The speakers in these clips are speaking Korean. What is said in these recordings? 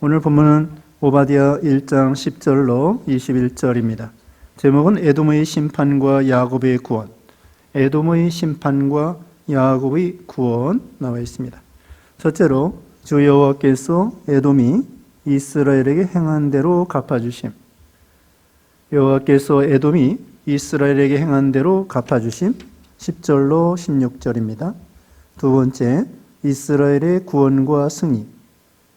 오늘 본문은 오바댜 1장 10절로 21절입니다. 제목은 에돔의 심판과 야곱의 구원. 에돔의 심판과 야곱의 구원 나와 있습니다. 첫째로 주 여호와께서 에돔이 이스라엘에게 행한 대로 갚아주심. 여호와께서 에돔이 이스라엘에게 행한 대로 갚아주심. 10절로 16절입니다. 두 번째, 이스라엘의 구원과 승리.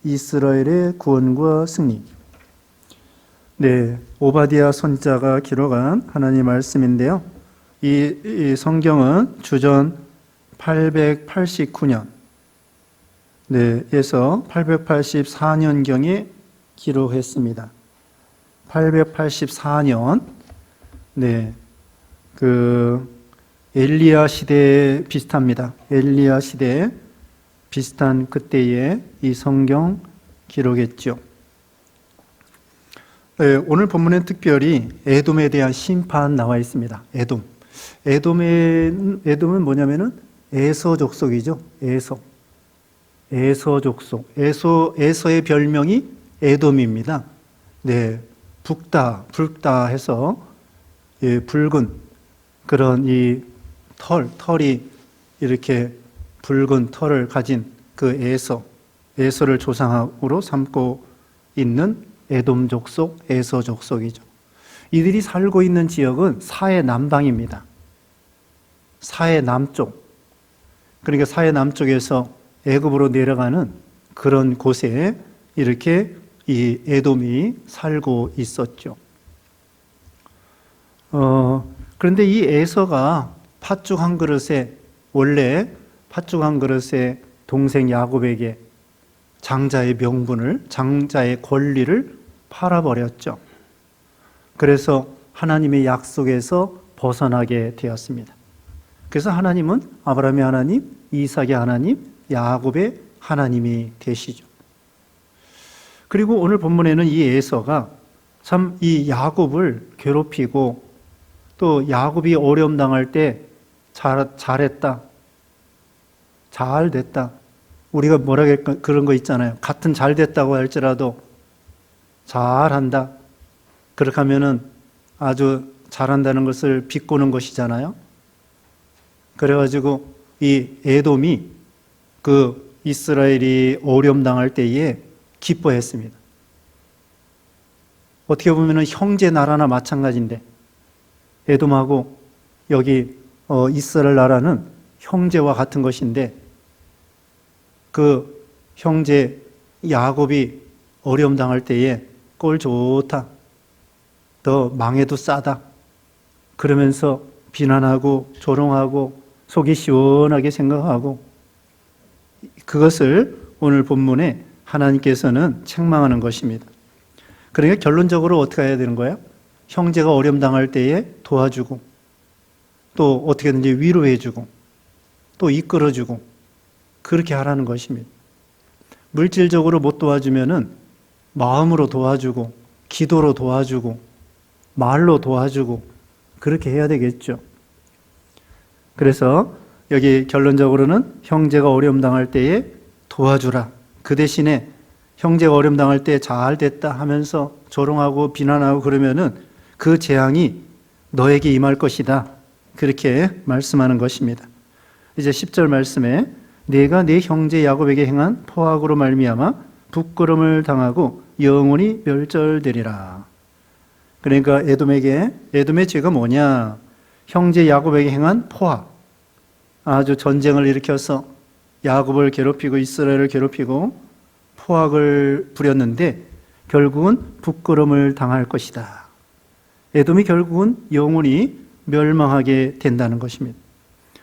이스라엘의 구원과 승리. 네, 오바댜 선자가 기록한 하나님 말씀인데요. 이 성경은 주전 889년 에서 884년경에 기록했습니다. 884년, 엘리야 시대에 비슷합니다. 엘리야 시대에 비슷한 그때에 이 성경 기록했죠. 오늘 본문에 특별히 에돔에 대한 심판 나와 있습니다. 에돔은 뭐냐면은 에서 족속이죠. 에서 족속. 에서의 별명이 에돔입니다. 붉다 해서 붉은 그런 이 털이 이렇게 붉은 털을 가진 그 에서를 조상으로 삼고 있는 에돔 족속, 에서 족속이죠. 이들이 살고 있는 지역은 사해 남방입니다. 사해 남쪽. 그러니까 사해 남쪽에서 애굽으로 내려가는 그런 곳에 이렇게 이 에돔이 살고 있었죠. 그런데 이 에서가 팥죽 한 그릇에 동생 야곱에게 장자의 명분을, 장자의 권리를 팔아버렸죠. 그래서 하나님의 약속에서 벗어나게 되었습니다. 그래서 하나님은 아브라함의 하나님, 이삭의 하나님, 야곱의 하나님이 되시죠. 그리고 오늘 본문에는 이 에서가 참 이 야곱을 괴롭히고 또 야곱이 어려움 당할 때 잘했다, 잘됐다. 우리가 그런 거 있잖아요. 같은 잘 됐다고 할지라도 잘한다. 그렇게 하면은 아주 잘한다는 것을 비꼬는 것이잖아요. 그래가지고 이 에돔이 그 이스라엘이 어려움 당할 때에 기뻐했습니다. 어떻게 보면은 형제 나라나 마찬가지인데 에돔하고 여기 이스라엘 나라는 형제와 같은 것인데 그 형제 야곱이 어려움 당할 때에 꼴 좋다, 더 망해도 싸다 그러면서 비난하고 조롱하고 속이 시원하게 생각하고 그것을 오늘 본문에 하나님께서는 책망하는 것입니다. 그러니까 결론적으로 어떻게 해야 되는 거예요? 형제가 어려움 당할 때에 도와주고 또 어떻게든지 위로해주고 또 이끌어주고 그렇게 하라는 것입니다. 물질적으로 못 도와주면은 마음으로 도와주고 기도로 도와주고 말로 도와주고 그렇게 해야 되겠죠. 그래서 여기 결론적으로는 형제가 어려움 당할 때에 도와주라. 그 대신에 형제가 어려움 당할 때 잘 됐다 하면서 조롱하고 비난하고 그러면은 그 재앙이 너에게 임할 것이다. 그렇게 말씀하는 것입니다. 이제 10절 말씀에 내가 내 형제 야곱에게 행한 포악으로 말미암아 부끄러움을 당하고 영원히 멸절되리라. 그러니까 에돔의 죄가 뭐냐? 형제 야곱에게 행한 포악. 아주 전쟁을 일으켜서 야곱을 괴롭히고 이스라엘을 괴롭히고 포악을 부렸는데 결국은 부끄러움을 당할 것이다. 에돔이 결국은 영원히 멸망하게 된다는 것입니다.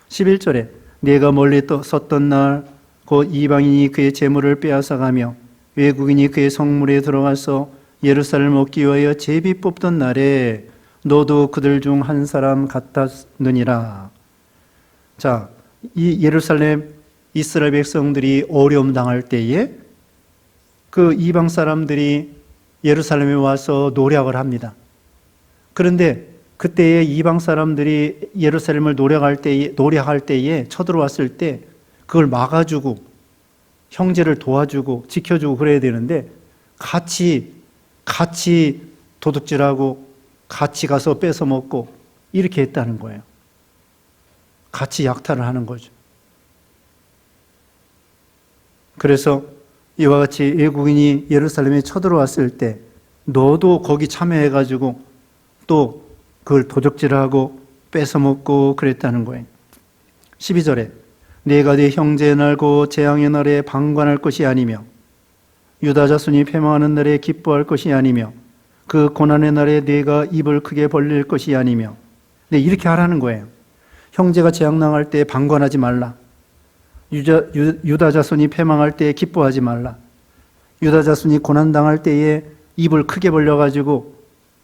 11절에 내가 멀리 섰던 날 곧 이방인이 그의 재물을 빼앗아가며 외국인이 그의 성물에 들어가서 예루살렘을 얻기 위하여 제비 뽑던 날에 너도 그들 중 한 사람 같았느니라. 자, 이 예루살렘 이스라엘 백성들이 어려움 당할 때에 그 이방 사람들이 예루살렘에 와서 노력을 합니다. 그런데 그때에 이방 사람들이 예루살렘을 노력할 때에 쳐들어왔을 때 그걸 막아주고 형제를 도와주고 지켜주고 그래야 되는데 같이 도둑질하고 같이 가서 뺏어 먹고 이렇게 했다는 거예요. 같이 약탈을 하는 거죠. 그래서 이와 같이 외국인이 예루살렘에 쳐들어왔을 때 너도 거기 참여해가지고 또 그걸 도적질하고 뺏어먹고 그랬다는 거예요. 12절에 내가 네 형제의 날고 재앙의 날에 방관할 것이 아니며 유다 자손이 패망하는 날에 기뻐할 것이 아니며 그 고난의 날에 네가 입을 크게 벌릴 것이 아니며 네, 이렇게 하라는 거예요. 형제가 재앙당할 때 방관하지 말라. 유다 자손이 패망할 때 기뻐하지 말라. 유다 자손이 고난당할 때에 입을 크게 벌려가지고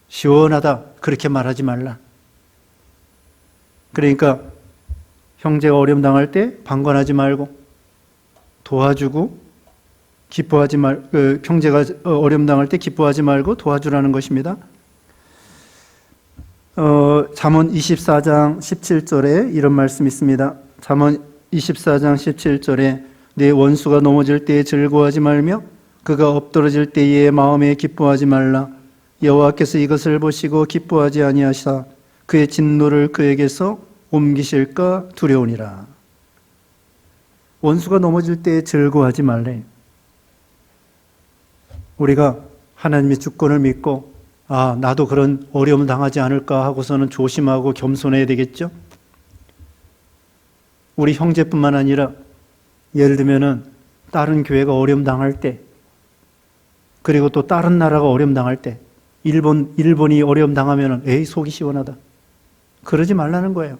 시원하다 그렇게 말하지 말라. 그러니까 형제가 어려움 당할 때 방관하지 말고 도와주고 기뻐하지 형제가 어려움 당할 때 기뻐하지 말고 도와주라는 것입니다. 잠언 24장 17절에 이런 말씀이 있습니다. 잠언 24장 17절에 내 원수가 넘어질 때에 즐거워하지 말며 그가 엎드러질 때에 마음에 기뻐하지 말라. 여호와께서 이것을 보시고 기뻐하지 아니하시사 그의 진노를 그에게서 옮기실까 두려우니라. 원수가 넘어질 때에 즐거워하지 말래. 우리가 하나님의 주권을 믿고 나도 그런 어려움을 당하지 않을까 하고서는 조심하고 겸손해야 되겠죠. 우리 형제뿐만 아니라 예를 들면은 다른 교회가 어려움 당할 때 그리고 또 다른 나라가 어려움 당할 때 일본이 어려움 당하면은 에이 속이 시원하다 그러지 말라는 거예요.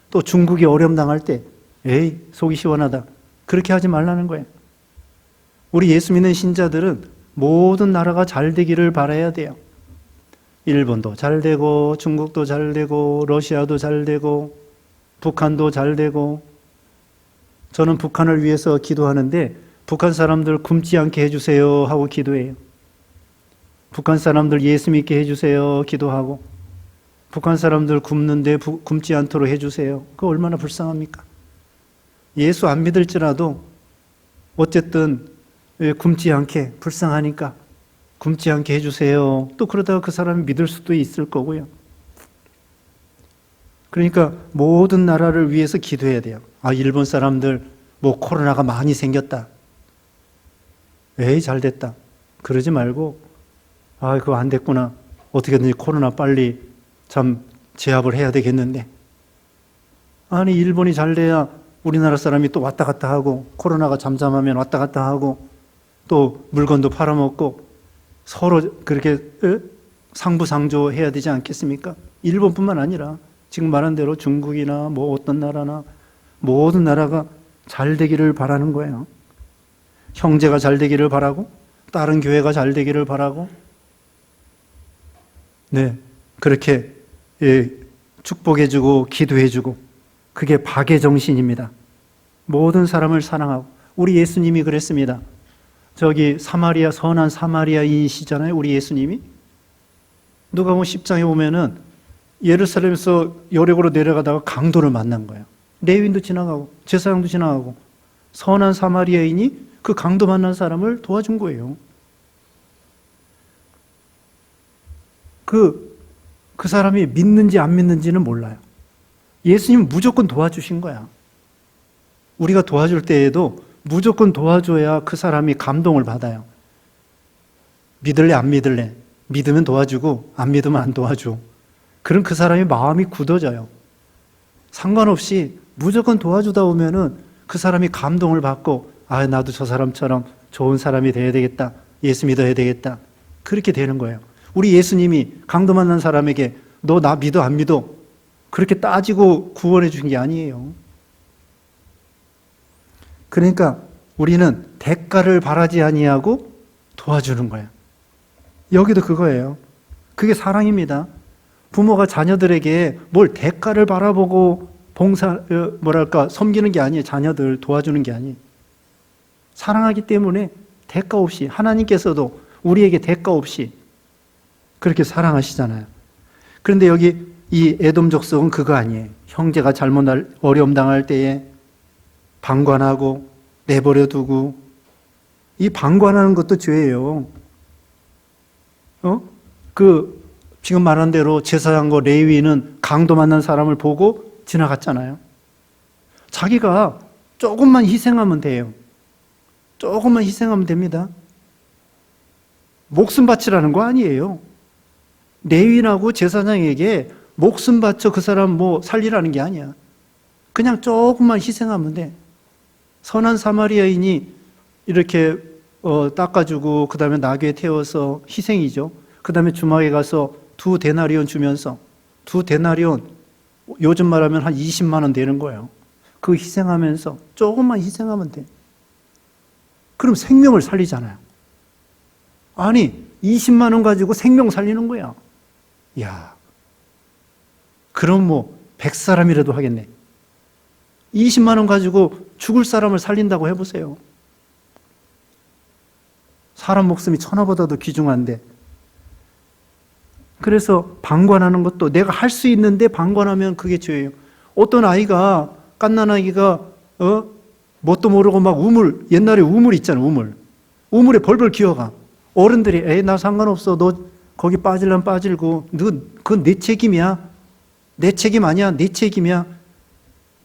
또 중국이 어려움 당할 때 에이 속이 시원하다 그렇게 하지 말라는 거예요. 우리 예수 믿는 신자들은 모든 나라가 잘 되기를 바라야 돼요. 일본도 잘 되고 중국도 잘 되고 러시아도 잘 되고 북한도 잘 되고. 저는 북한을 위해서 기도하는데 북한 사람들 굶지 않게 해주세요 하고 기도해요. 북한 사람들 예수 믿게 해주세요 기도하고 북한 사람들 굶는데 굶지 않도록 해주세요. 그거 얼마나 불쌍합니까? 예수 안 믿을지라도 어쨌든 굶지 않게 불쌍하니까 굶지 않게 해주세요. 또 그러다가 그 사람이 믿을 수도 있을 거고요. 그러니까 모든 나라를 위해서 기도해야 돼요. 일본 사람들 코로나가 많이 생겼다. 에이 잘 됐다. 그러지 말고 그거 안 됐구나. 어떻게든지 코로나 빨리 참 제압을 해야 되겠는데. 아니 일본이 잘 돼야 우리나라 사람이 또 왔다 갔다 하고 코로나가 잠잠하면 왔다 갔다 하고 또 물건도 팔아먹고 서로 그렇게 상부상조 해야 되지 않겠습니까? 일본뿐만 아니라 지금 말한 대로 중국이나 어떤 나라나 모든 나라가 잘 되기를 바라는 거예요. 형제가 잘 되기를 바라고 다른 교회가 잘 되기를 바라고 그렇게 축복해주고 기도해주고 그게 박의 정신입니다. 모든 사람을 사랑하고 우리 예수님이 그랬습니다. 저기 선한 사마리아인이시잖아요. 우리 예수님이 누가복음 10장에 보면은 예루살렘에서 여리고로 내려가다가 강도를 만난 거예요. 레위인도 지나가고 제사장도 지나가고 선한 사마리아인이 그 강도 만난 사람을 도와준 거예요. 그 사람이 믿는지 안 믿는지는 몰라요. 예수님은 무조건 도와주신 거야. 우리가 도와줄 때에도 무조건 도와줘야 그 사람이 감동을 받아요. 믿을래 안 믿을래? 믿으면 도와주고 안 믿으면 안 도와줘. 그럼 그 사람이 마음이 굳어져요. 상관없이 무조건 도와주다 보면은 그 사람이 감동을 받고 나도 저 사람처럼 좋은 사람이 돼야 되겠다. 예수 믿어야 되겠다. 그렇게 되는 거예요. 우리 예수님이 강도 만난 사람에게 너 나 믿어 안 믿어? 그렇게 따지고 구원해 준 게 아니에요. 그러니까 우리는 대가를 바라지 아니하고 도와주는 거예요. 여기도 그거예요. 그게 사랑입니다. 부모가 자녀들에게 뭘 대가를 바라보고 섬기는 게 아니에요. 자녀들 도와주는 게 아니에요. 사랑하기 때문에 대가 없이 하나님께서도 우리에게 대가 없이 그렇게 사랑하시잖아요. 그런데 여기 이 에돔 족속은 그거 아니에요. 형제가 어려움 당할 때에 방관하고 내버려 두고 이 방관하는 것도 죄예요. 그 지금 말한 대로 제사장과 레위인은 강도 만난 사람을 보고 지나갔잖아요. 자기가 조금만 희생하면 돼요. 조금만 희생하면 됩니다. 목숨 바치라는 거 아니에요. 레위인하고 제사장에게 목숨 바쳐 그 사람 뭐 살리라는 게 아니야. 그냥 조금만 희생하면 돼. 선한 사마리아인이 이렇게 닦아주고 그 다음에 나귀에 태워서 희생이죠. 그 다음에 주막에 가서 2데나리온 주면서 2데나리온 요즘 말하면 한 20만 원 되는 거예요. 그 희생하면서 조금만 희생하면 돼. 그럼 생명을 살리잖아요. 아니 20만 원 가지고 생명 살리는 거야. 야, 그럼 뭐 100사람이라도 하겠네. 20만 원 가지고 죽을 사람을 살린다고 해보세요. 사람 목숨이 천하보다도 귀중한데. 그래서 방관하는 것도 내가 할 수 있는데 방관하면 그게 죄예요. 어떤 아이가, 갓난아기가 뭣도 모르고 막 옛날에 우물 있잖아, 우물에 벌벌 기어가. 어른들이 에이 나 상관없어, 너 거기 빠질라면 빠질고, 그건 내 책임이야. 내 책임 아니야, 내 책임이야.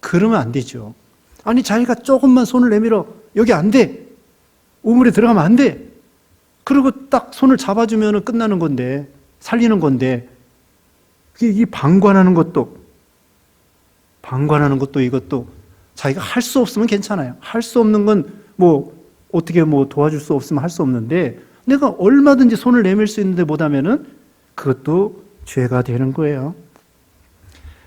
그러면 안 되죠. 아니 자기가 조금만 손을 내밀어, 여기 안 돼, 우물에 들어가면 안 돼. 그리고 딱 손을 잡아주면 끝나는 건데, 살리는 건데, 이 방관하는 것도 이것도 자기가 할 수 없으면 괜찮아요. 할 수 없는 건 뭐 어떻게 뭐 도와줄 수 없으면 할 수 없는데, 내가 얼마든지 손을 내밀 수 있는데 못하면은 그것도 죄가 되는 거예요.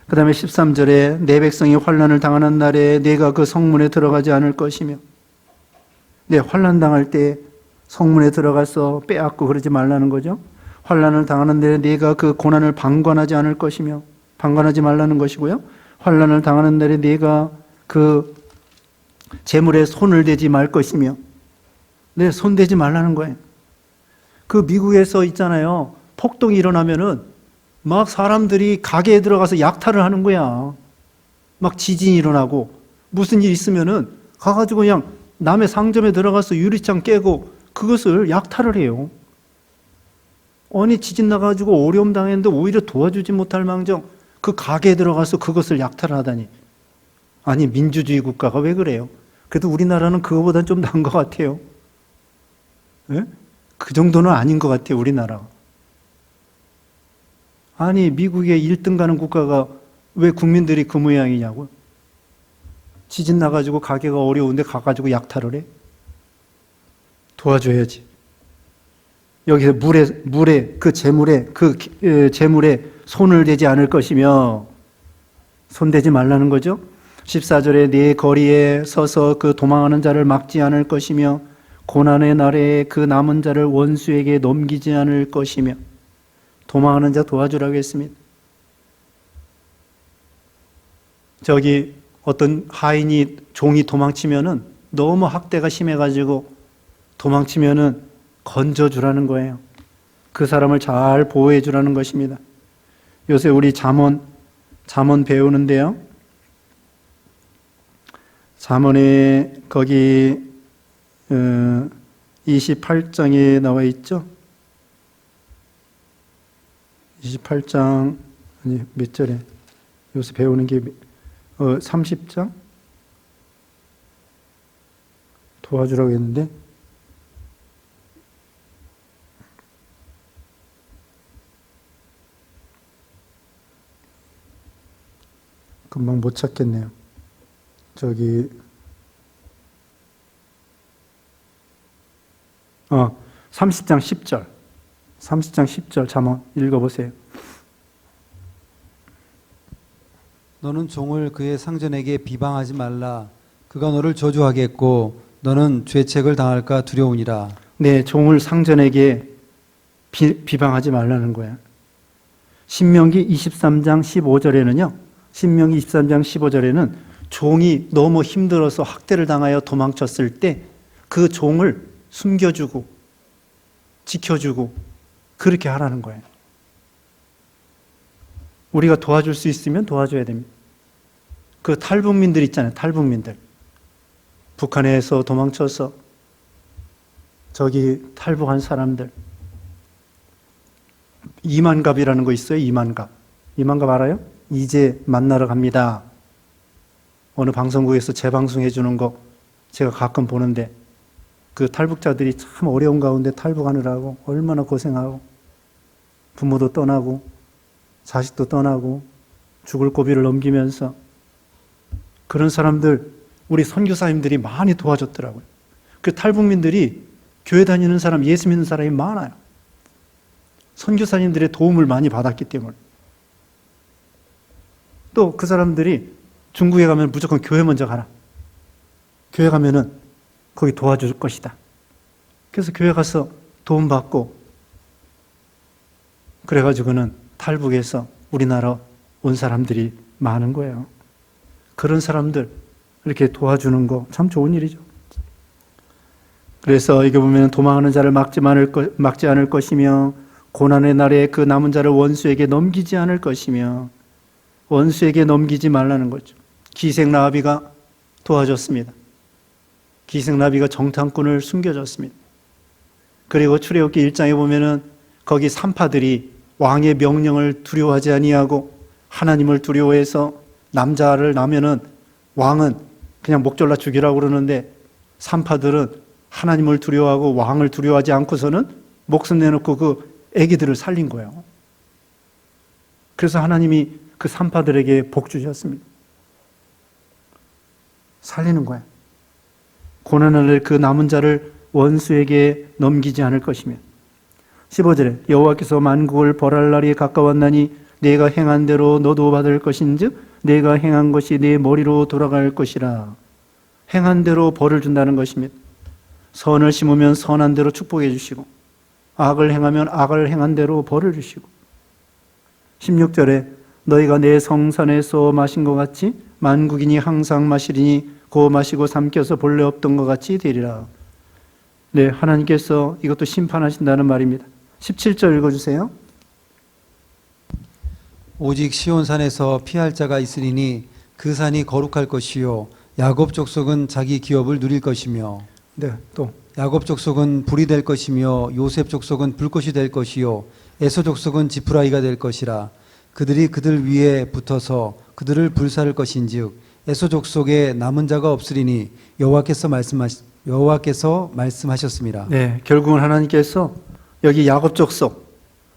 그 다음에 13절에 내 백성이 환난을 당하는 날에 내가 그 성문에 들어가지 않을 것이며, 환난 당할 때 성문에 들어가서 빼앗고 그러지 말라는 거죠. 환난을 당하는 날에 내가 그 고난을 방관하지 않을 것이며, 방관하지 말라는 것이고요. 환난을 당하는 날에 내가 그 재물에 손을 대지 말 것이며, 손 대지 말라는 거예요. 그 미국에서 있잖아요. 폭동이 일어나면은 막 사람들이 가게에 들어가서 약탈을 하는 거야. 막 지진이 일어나고 무슨 일 있으면은 가가지고 그냥 남의 상점에 들어가서 유리창 깨고 그것을 약탈을 해요. 아니 지진 나가지고 어려움 당했는데 오히려 도와주지 못할 망정 그 가게에 들어가서 그것을 약탈을 하다니. 아니 민주주의 국가가 왜 그래요? 그래도 우리나라는 그거보다는 좀 나은 것 같아요. 네? 그 정도는 아닌 것 같아요, 우리나라가. 아니 미국의 1등 가는 국가가 왜 국민들이 그 모양이냐고. 지진 나가지고 가게가 어려운데 가가지고 약탈을 해? 도와줘야지. 여기서 물에 그 재물에 손을 대지 않을 것이며, 손대지 말라는 거죠. 14절에 네 거리에 서서 그 도망하는 자를 막지 않을 것이며, 고난의 날에 그 남은 자를 원수에게 넘기지 않을 것이며. 도망하는 자 도와주라고 했습니다. 저기 어떤 하인이 종이 도망치면은 너무 학대가 심해가지고 도망치면은 건져주라는 거예요. 그 사람을 잘 보호해주라는 것입니다. 요새 우리 잠언 배우는데요. 잠언에 거기 28장에 나와 있죠. 28장 아니 몇 절에 요새 배우는 게 30장 도와주라고 했는데 금방 못 찾겠네요. 저기 30장 10절 30장 10절 잠언 읽어보세요. 너는 종을 그의 상전에게 비방하지 말라. 그가 너를 저주하겠고 너는 죄책을 당할까 두려우니라. 네, 종을 상전에게 비방하지 말라는 거야. 신명기 23장 15절에는 종이 너무 힘들어서 학대를 당하여 도망쳤을 때 그 종을 숨겨주고 지켜주고 그렇게 하라는 거예요. 우리가 도와줄 수 있으면 도와줘야 됩니다. 그 탈북민들 있잖아요. 탈북민들. 북한에서 도망쳐서 저기 탈북한 사람들. 이만갑이라는 거 있어요. 이만갑. 이만갑 알아요? 이제 만나러 갑니다. 어느 방송국에서 재방송해 주는 거 제가 가끔 보는데 그 탈북자들이 참 어려운 가운데 탈북하느라고 얼마나 고생하고 부모도 떠나고 자식도 떠나고 죽을 고비를 넘기면서 그런 사람들 우리 선교사님들이 많이 도와줬더라고요. 그 탈북민들이 교회 다니는 사람, 예수 믿는 사람이 많아요. 선교사님들의 도움을 많이 받았기 때문에. 또 그 사람들이 중국에 가면 무조건 교회 먼저 가라. 교회 가면은 거기 도와줄 것이다. 그래서 교회 가서 도움받고 그래가지고는 탈북에서 우리나라 온 사람들이 많은 거예요. 그런 사람들 이렇게 도와주는 거 참 좋은 일이죠. 그래서 이게 보면 도망하는 자를 막지 않을 것이며 고난의 날에 그 남은 자를 원수에게 넘기지 않을 것이며 원수에게 넘기지 말라는 거죠. 기생라합이가 도와줬습니다. 기생라합이가 정탐꾼을 숨겨줬습니다. 그리고 출애굽기 1장에 보면은 거기 산파들이 왕의 명령을 두려워하지 아니하고 하나님을 두려워해서 남자를 낳으면은 왕은 그냥 목 졸라 죽이라고 그러는데 산파들은 하나님을 두려워하고 왕을 두려워하지 않고서는 목숨 내놓고 그 아기들을 살린 거예요. 그래서 하나님이 그 산파들에게 복 주셨습니다. 살리는 거예요. 고난을 그 남은 자를 원수에게 넘기지 않을 것이며 15절에 여호와께서 만국을 벌할 날이 가까웠나니 내가 행한 대로 너도 받을 것인즉 내가 행한 것이 네 머리로 돌아갈 것이라. 행한 대로 벌을 준다는 것입니다. 선을 심으면 선한 대로 축복해 주시고 악을 행하면 악을 행한 대로 벌을 주시고 16절에 너희가 내 성산에서 마신 것 같이 만국인이 항상 마시리니 고 마시고 삼켜서 본래 없던 것 같이 되리라. 네, 하나님께서 이것도 심판하신다는 말입니다. 17절 읽어주세요. 오직 시온산에서 피할 자가 있으리니 그 산이 거룩할 것이요 야곱 족속은 자기 기업을 누릴 것이며 네, 또 야곱 족속은 불이 될 것이며 요셉 족속은 불꽃이 될 것이요 에서 족속은 지푸라기가 될 것이라. 그들이 그들 위에 붙어서 그들을 불사를 것인즉 에서 족속에 남은 자가 없으리니 여호와께서 말씀하셨습니다. 네, 결국은 하나님께서 여기 야곱 족속,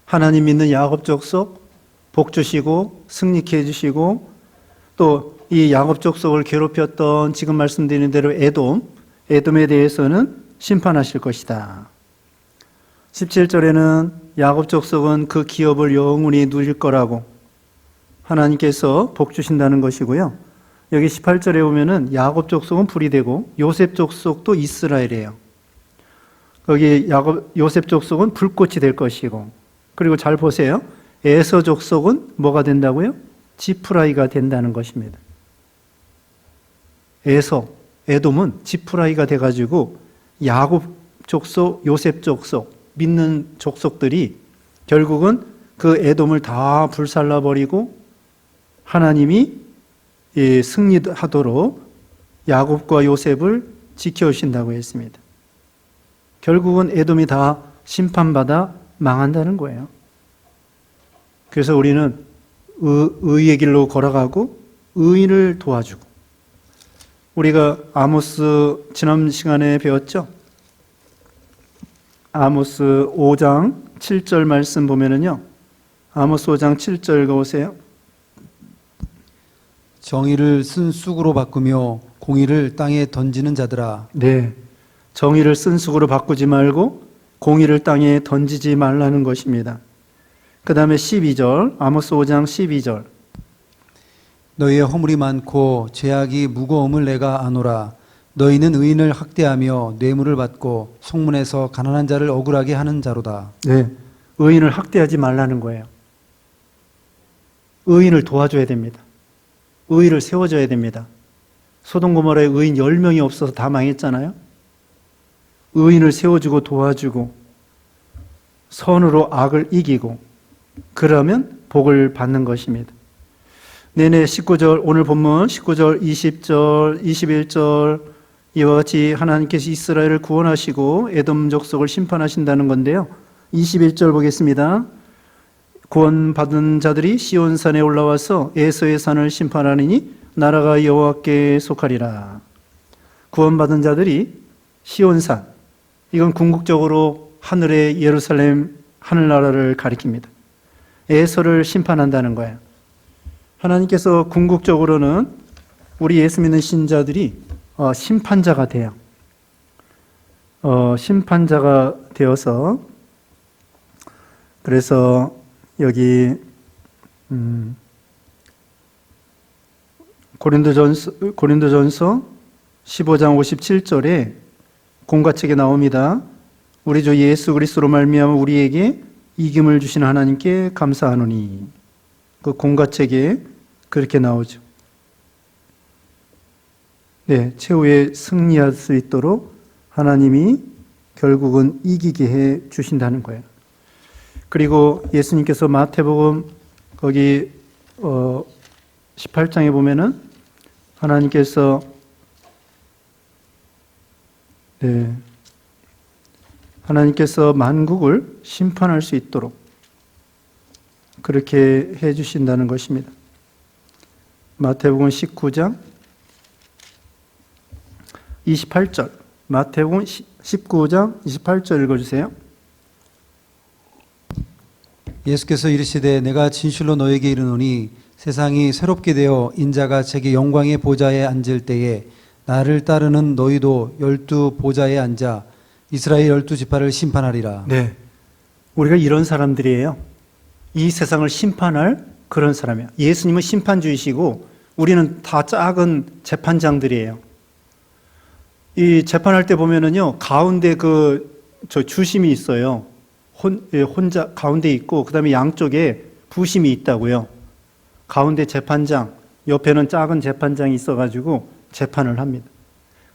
하나님 믿는 야곱 족속 복 주시고 승리케 해주시고 또 이 야곱 족속을 괴롭혔던 지금 말씀드린 대로 에돔에 대해서는 심판하실 것이다. 17절에는 야곱 족속은 그 기업을 영원히 누릴 거라고 하나님께서 복 주신다는 것이고요. 여기 18절에 보면은 야곱 족속은 불이 되고 요셉 족속도 이스라엘이에요. 거기 요셉 족속은 불꽃이 될 것이고 그리고 잘 보세요. 에서 족속은 뭐가 된다고요? 지푸라기가 된다는 것입니다. 에돔은 지푸라기가 돼가지고 야곱 족속, 요셉 족속, 믿는 족속들이 결국은 그 에돔을 다 불살라버리고 하나님이 승리하도록 야곱과 요셉을 지켜주신다고 했습니다. 결국은 에돔이 다 심판받아 망한다는 거예요. 그래서 우리는 의의 길로 걸어가고 의인을 도와주고 우리가 아모스 지난 시간에 배웠죠? 아모스 5장 7절 말씀 보면은요. 아모스 5장 7절 읽어보세요. 정의를 쓴 쑥으로 바꾸며 공의를 땅에 던지는 자들아. 네, 정의를 쓴 쑥으로 바꾸지 말고 공의를 땅에 던지지 말라는 것입니다. 그 다음에 12절, 아모스 5장 12절. 너희의 허물이 많고 죄악이 무거움을 내가 아노라. 너희는 의인을 학대하며 뇌물을 받고 속문에서 가난한 자를 억울하게 하는 자로다. 네, 의인을 학대하지 말라는 거예요. 의인을 도와줘야 됩니다. 의의를 세워줘야 됩니다. 소돔 고모라에 의인 10명이 없어서 다 망했잖아요. 의인을 세워주고 도와주고 선으로 악을 이기고 그러면 복을 받는 것입니다. 내내 19절 오늘 본문 19절 20절 21절 이와 같이 하나님께서 이스라엘을 구원하시고 에돔 족속을 심판하신다는 건데요. 21절 보겠습니다. 구원받은 자들이 시온산에 올라와서 에서의 산을 심판하리니 나라가 여호와께 속하리라. 구원받은 자들이 시온산, 이건 궁극적으로 하늘의 예루살렘, 하늘나라를 가리킵니다. 에서를 심판한다는 거예요. 하나님께서 궁극적으로는 우리 예수 믿는 신자들이 심판자가 돼요. 심판자가 되어서, 그래서 여기 고린도전서 15장 57절에 공가책에 나옵니다. 우리 주 예수 그리스도로 말미암아 우리에게 이김을 주신 하나님께 감사하노니. 그 공가책에 그렇게 나오죠. 네, 최후에 승리할 수 있도록 하나님이 결국은 이기게 해 주신다는 거예요. 그리고 예수님께서 마태복음 거기 18장에 보면은 하나님께서 하나님께서 만국을 심판할 수 있도록 그렇게 해 주신다는 것입니다. 마태복음 19장 28절, 마태복음 19장 28절 읽어주세요. 예수께서 이르시되 내가 진실로 너에게 이르노니 세상이 새롭게 되어 인자가 자기 영광의 보좌에 앉을 때에 나를 따르는 너희도 12 보좌에 앉아 이스라엘 12지파를 심판하리라. 네, 우리가 이런 사람들이에요. 이 세상을 심판할 그런 사람이에요. 예수님은 심판주이시고 우리는 다 작은 재판장들이에요. 이 재판할 때 보면은요, 가운데 저 주심이 있어요. 혼자 가운데 있고, 그 다음에 양쪽에 부심이 있다고요. 가운데 재판장, 옆에는 작은 재판장이 있어가지고 재판을 합니다.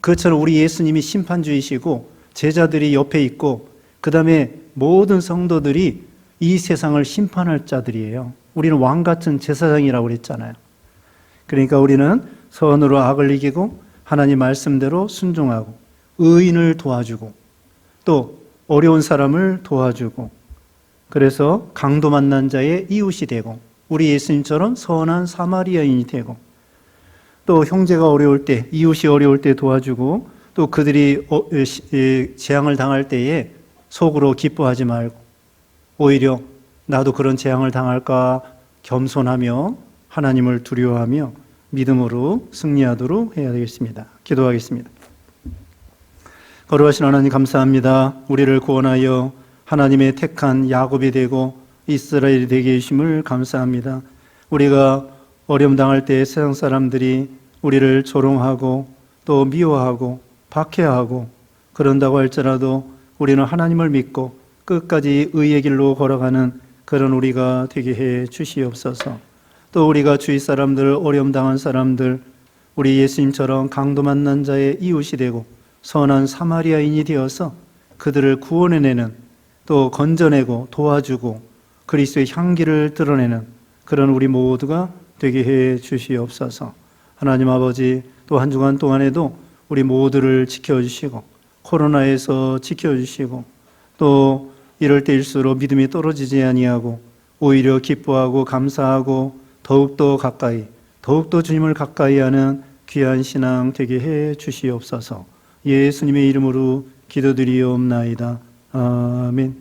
그것처럼 우리 예수님이 심판주이시고 제자들이 옆에 있고, 그 다음에 모든 성도들이 이 세상을 심판할 자들이에요. 우리는 왕 같은 제사장이라고 그랬잖아요. 그러니까 우리는 선으로 악을 이기고 하나님 말씀대로 순종하고 의인을 도와주고 또 어려운 사람을 도와주고, 그래서 강도 만난 자의 이웃이 되고 우리 예수님처럼 선한 사마리아인이 되고, 또 형제가 어려울 때, 이웃이 어려울 때 도와주고, 또 그들이 재앙을 당할 때에 속으로 기뻐하지 말고 오히려 나도 그런 재앙을 당할까 겸손하며 하나님을 두려워하며 믿음으로 승리하도록 해야 되겠습니다. 기도하겠습니다. 거룩하신 하나님 감사합니다. 우리를 구원하여 하나님의 택한 야곱이 되고 이스라엘이 되게 해주심을 감사합니다. 우리가 어려움 당할 때 세상 사람들이 우리를 조롱하고 또 미워하고 박해하고 그런다고 할지라도 우리는 하나님을 믿고 끝까지 의의 길로 걸어가는 그런 우리가 되게 해 주시옵소서. 또 우리가 주위 사람들, 어려움 당한 사람들, 우리 예수님처럼 강도 만난 자의 이웃이 되고 선한 사마리아인이 되어서 그들을 구원해내는, 또 건져내고 도와주고 그리스도의 향기를 드러내는 그런 우리 모두가 되게 해 주시옵소서. 하나님 아버지, 또 한 주간 동안에도 우리 모두를 지켜주시고 코로나에서 지켜주시고 또 이럴 때일수록 믿음이 떨어지지 아니하고 오히려 기뻐하고 감사하고 더욱더 가까이, 더욱더 주님을 가까이 하는 귀한 신앙 되게 해 주시옵소서. 예수님의 이름으로 기도드리옵나이다. 아멘.